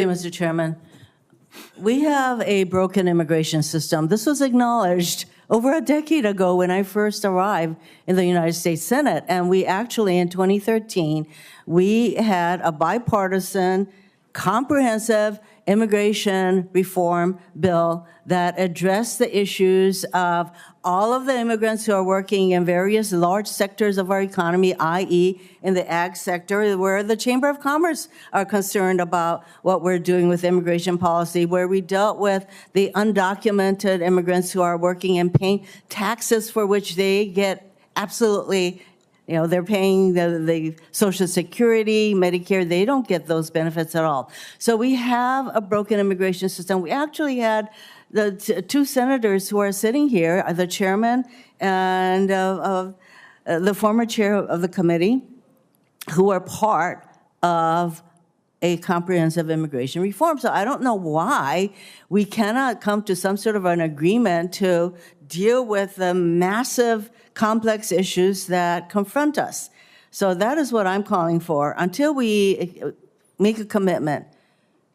Mr. Chairman. We have a broken immigration system. This was acknowledged over a decade ago when I first arrived in the United States Senate. And we actually, in 2013, we had a bipartisan, comprehensive immigration reform bill that addressed the issues of all of the immigrants who are working in various large sectors of our economy, i.e. in the ag sector, where the Chamber of Commerce are concerned about what we're doing with immigration policy, where we dealt with the undocumented immigrants who are working and paying taxes for which they get absolutely, they're paying the Social Security, Medicare, they don't get those benefits at all. So we have a broken immigration system. We actually had the two senators who are sitting here, the chairman and the former chair of the committee, who are part of a comprehensive immigration reform. So I don't know why we cannot come to some sort of an agreement to deal with the massive, complex issues that confront us. So that is what I'm calling for. Until we make a commitment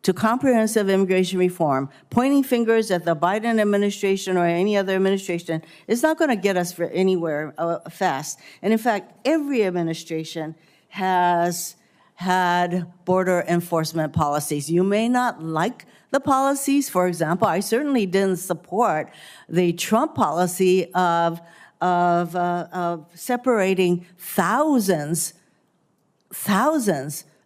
to comprehensive immigration reform, pointing fingers at the Biden administration or any other administration is not going to get us anywhere fast. And in fact, every administration has had border enforcement policies. You may not like the policies. For example, I certainly didn't support the Trump policy of separating thousands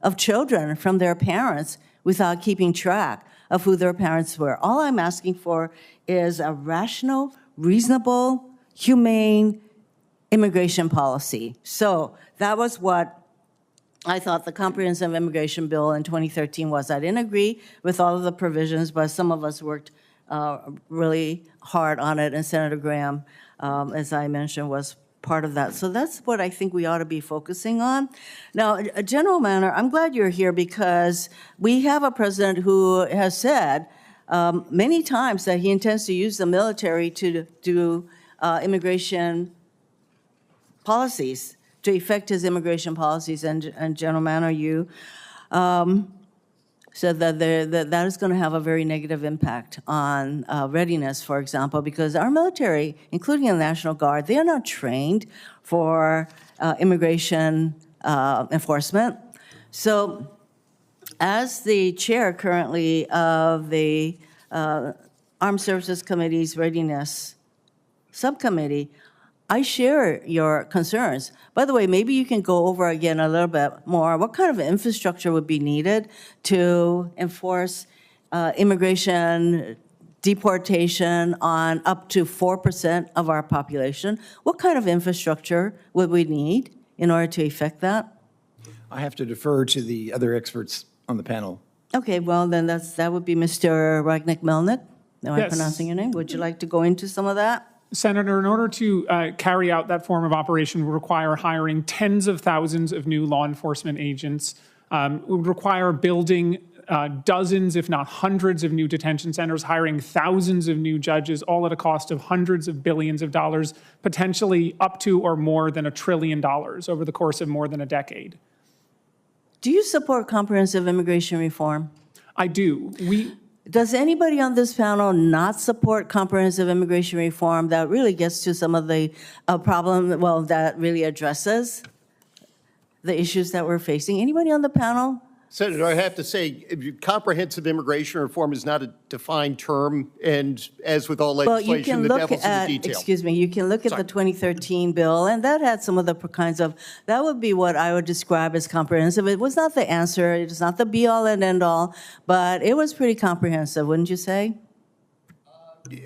of children from their parents without keeping track of who their parents were. All I'm asking for is a rational, reasonable, humane immigration policy. So that was what I thought the comprehensive immigration bill in 2013 was. I didn't agree with all of the provisions, but some of us worked really hard on it, and Senator Graham, as I mentioned, was part of that. So that's what I think we ought to be focusing on. Now, General Manner, I'm glad you're here because we have a president who has said many times that he intends to use the military to do immigration policies, to effect his immigration policies. And General Manner, you said that that is going to have a very negative impact on readiness, for example, because our military, including the National Guard, they are not trained for immigration enforcement. So as the chair currently of the Armed Services Committee's Readiness Subcommittee, I share your concerns. By the way, maybe you can go over again a little bit more. What kind of infrastructure would be needed to enforce immigration deportation on up to 4% of our population? What kind of infrastructure would we need in order to effect that? I have to defer to the other experts on the panel. Okay, well, then that would be Mr. Ragnick-Melnick. Am I pronouncing your name? Would you like to go into some of that? Senator, in order to carry out that form of operation would require hiring tens of thousands of new law enforcement agents, would require building dozens, if not hundreds of new detention centers, hiring thousands of new judges, all at a cost of hundreds of billions of dollars, potentially up to or more than $1 trillion over the course of more than a decade. Do you support comprehensive immigration reform? I do. Does anybody on this panel not support comprehensive immigration reform that really gets to some of the problem, well, that really addresses the issues that we're facing? Anybody on the panel? Senator, I have to say, comprehensive immigration reform is not a defined term, and as with all legislation, the devil's in the detail. Excuse me, you can look at the 2013 bill, and that had some of the kinds of, that would be what I would describe as comprehensive. It was not the answer, it was not the be-all and end-all, but it was pretty comprehensive, wouldn't you say?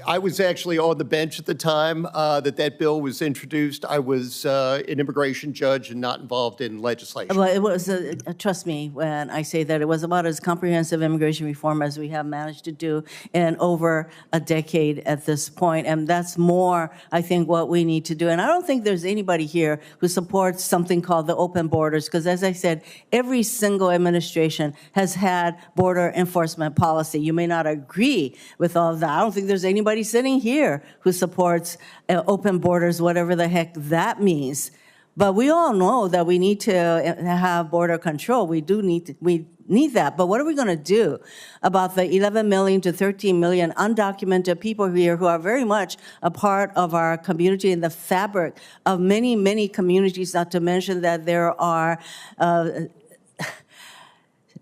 I was actually on the bench at the time that bill was introduced. I was an immigration judge and not involved in legislation. Well, it was, trust me when I say that, it was about as comprehensive immigration reform as we have managed to do in over a decade at this point. And that's more, I think, what we need to do. And I don't think there's anybody here who supports something called the open borders, because as I said, every single administration has had border enforcement policy. You may not agree with all of that. I don't think there's anybody sitting here who supports open borders, whatever the heck that means. But we all know that we need to have border control. We need that. But what are we going to do about the 11 million to 13 million undocumented people here who are very much a part of our community and the fabric of many, many communities, not to mention that there are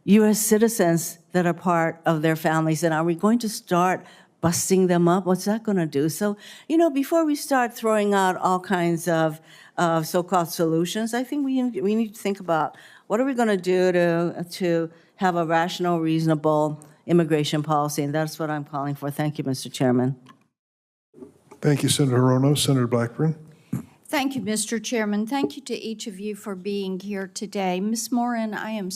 U.S. citizens that are part of their families? And are we going to start busting them up? What's that going to do? So, before we start throwing out all kinds of so-called solutions, I think we need to think about what are we going to do to have a rational, reasonable immigration policy, and that's what I'm calling for. Thank you, Mr. Chairman. Thank you, Senator Hirono. Senator Blackburn. Thank you, Mr. Chairman. Thank you to each of you for being here today. Ms. Morin, I am